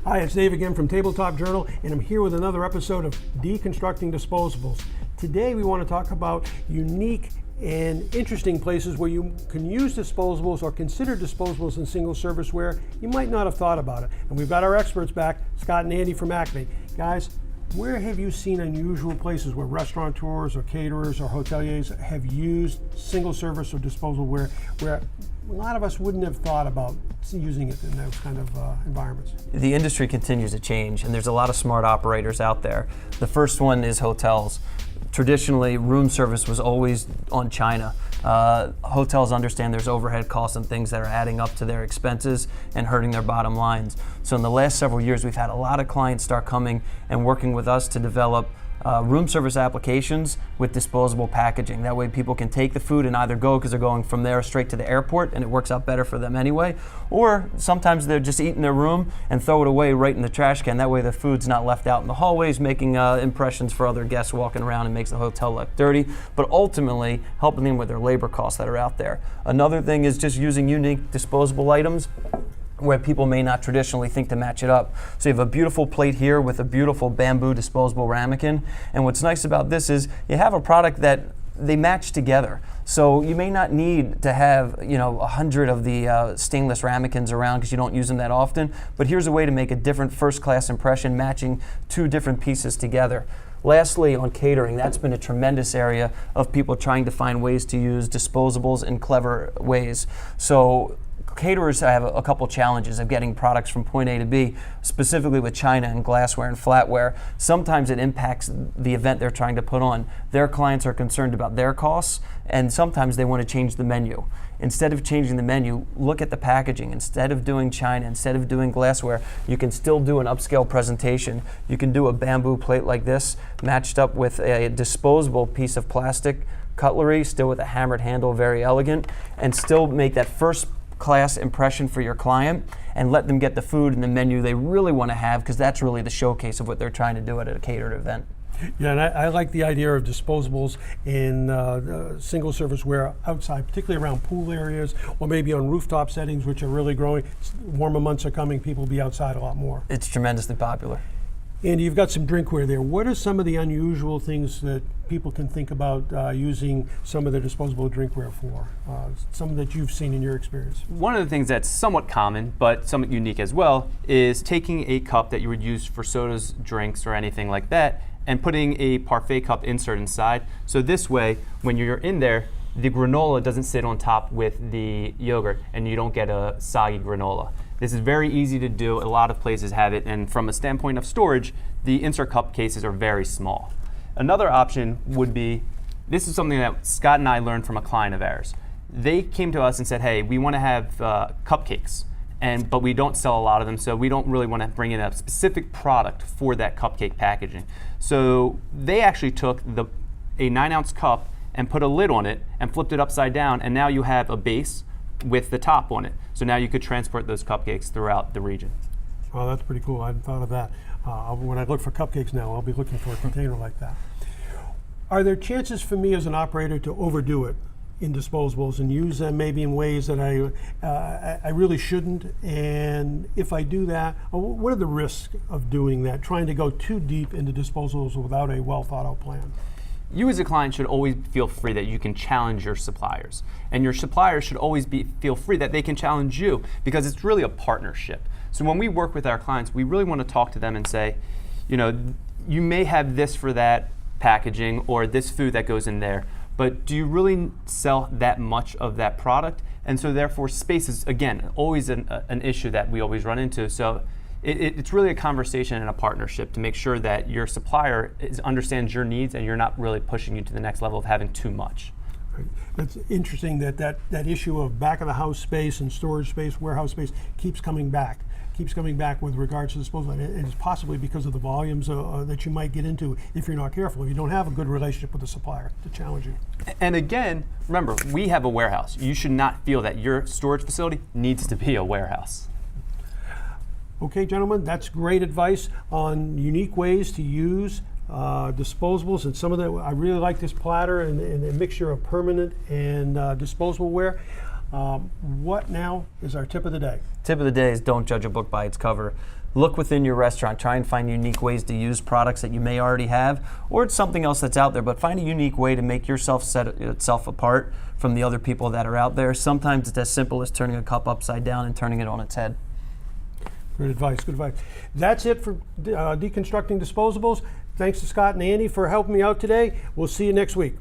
Hi, it's Dave again from Tabletop Journal, and I'm here with another episode of Deconstructing Disposables. Today we want to talk about unique and interesting places where you can use disposables or consider disposables in single serviceware. You might not have thought about it. And we've got our experts back, Scott and Andy from Acme. Guys, where have you seen unusual places where restaurateurs or caterers or hoteliers have used single service or disposableware where a lot of us wouldn't have thought about using it in those kind of environments? The industry continues to change, and there's a lot of smart operators out there. The first one is hotels. Traditionally, room service was always on China. Hotels understand there's overhead costs and things that are adding up to their expenses and hurting their bottom lines. So in the last several years, we've had a lot of clients start coming and working with us to develop room service applications with disposable packaging. That way people can take the food and either go because they're going from there straight to the airport and it works out better for them anyway, or sometimes they're just eating their room and throw it away right in the trash can. That way the food's not left out in the hallways making impressions for other guests walking around and makes the hotel look dirty, but ultimately helping them with their labor costs that are out there. Another thing is just using unique disposable items where people may not traditionally think to match it up. So you have a beautiful plate here with a beautiful bamboo disposable ramekin. And what's nice about this is you have a product that they match together. So you may not need to have 100 of the stainless ramekins around because you don't use them that often, but here's a way to make a different first-class impression matching two different pieces together. Lastly, on catering, that's been a tremendous area of people trying to find ways to use disposables in clever ways. So caterers have a couple challenges of getting products from point A to B, specifically with china and glassware and flatware. Sometimes it impacts the event they're trying to put on. Their clients are concerned about their costs, and sometimes they want to change the menu. Instead of changing the menu, look at the packaging. Instead of doing china, instead of doing glassware, you can still do an upscale presentation. You can do a bamboo plate like this, matched up with a disposable piece of plastic cutlery, still with a hammered handle, very elegant, and still make that first class impression for your client and let them get the food and the menu they really want to have, because that's really the showcase of what they're trying to do at a catered event. Yeah, and I like the idea of disposables in single serviceware outside, particularly around pool areas or maybe on rooftop settings, which are really growing. Warmer months are coming, people will be outside a lot more. It's tremendously popular. Andy, you've got some drinkware there. What are some of the unusual things that people can think about using some of the disposable drinkware for? Some that you've seen in your experience. One of the things that's somewhat common, but somewhat unique as well, is taking a cup that you would use for sodas, drinks, or anything like that, and putting a parfait cup insert inside. So this way, when you're in there, the granola doesn't sit on top with the yogurt, and you don't get a soggy granola. This is very easy to do. A lot of places have it, and from a standpoint of storage, the insert cup cases are very small. Another option would be, this is something that Scott and I learned from a client of ours. They came to us and said, hey, we want to have cupcakes, but we don't sell a lot of them, so we don't really want to bring in a specific product for that cupcake packaging. So they actually took a 9-ounce cup and put a lid on it and flipped it upside down, and now you have a base with the top on it. So now you could transport those cupcakes throughout the region. Oh, that's pretty cool. I hadn't thought of that. When I look for cupcakes now, I'll be looking for a container like that. Are there chances for me as an operator to overdo it in disposables and use them maybe in ways that I really shouldn't? And if I do that, what are the risks of doing that, trying to go too deep into disposables without a well thought out plan? You as a client should always feel free that you can challenge your suppliers. And your suppliers should always feel free that they can challenge you, because it's really a partnership. So when we work with our clients, we really want to talk to them and say, you may have this for that packaging or this food that goes in there, but do you really sell that much of that product? And so therefore space is, again, always an issue that we always run into. So it's really a conversation and a partnership to make sure that your supplier understands your needs and you're not really pushing you to the next level of having too much. It's interesting that issue of back of the house space and storage space, warehouse space keeps coming back with regards to disposal, and it's possibly because of the volumes that you might get into if you're not careful, if you don't have a good relationship with the supplier to challenge you. And again, remember, we have a warehouse. You should not feel that your storage facility needs to be a warehouse. Okay, gentlemen, that's great advice on unique ways to use disposables, and some of the, I really like this platter and a mixture of permanent and disposable ware. What now is our tip of the day? Tip of the day is don't judge a book by its cover. look within your restaurant, try and find unique ways to use products that you may already have, or it's something else that's out there, but find a unique way to make yourself set itself apart from the other people that are out there. Sometimes it's as simple as turning a cup upside down and turning it on its head. Good advice, good advice. That's it for Deconstructing Disposables. Thanks to Scott and Andy for helping me out today. We'll see you next week.